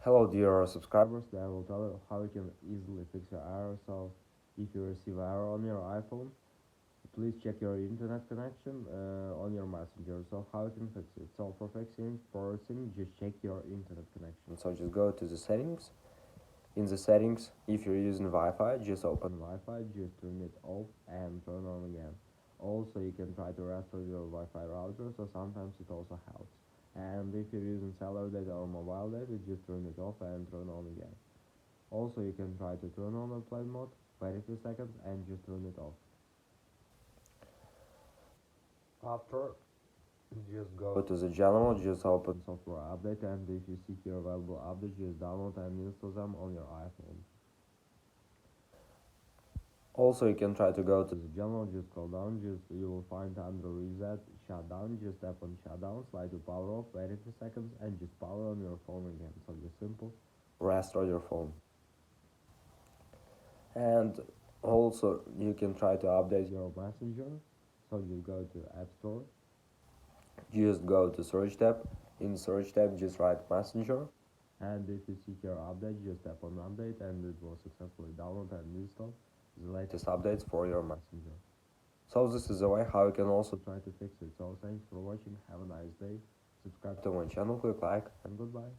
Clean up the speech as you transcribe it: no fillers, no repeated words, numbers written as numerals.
Hello dear subscribers, today I will tell you how you can easily fix your error. So if you receive error on your iPhone, please check your internet connection on your messenger. So how you can fix it? So for fixing, first thing, just check your internet connection. So just go to the settings. In the settings, if you're using Wi-Fi, just open Wi-Fi, just turn it off and turn on again. Also, you can try to restore your Wi-Fi router, so sometimes it also helps. And if you're using cellular data or mobile data, just turn it off and turn on again. Also, you can try to turn on airplane mode, wait a few seconds and just turn it off. After, just go to the general, just open software update, and if you see here available updates, just download and install them on your iPhone. Also, you can try to go to the general, just scroll down, just you will find under reset, shutdown, just tap on shutdown, slide to power off, wait a few seconds, and just power on your phone again. So just simple, restore your phone. And also, you can try to update your messenger. So just go to App Store, just go to search tab. In search tab, just write messenger. And if you see here update, just tap on update, and it will successfully download and install the latest updates for your messenger. So this is the way how you can also try to fix it. So thanks for watching, have a nice day, subscribe to my channel, click like, and goodbye.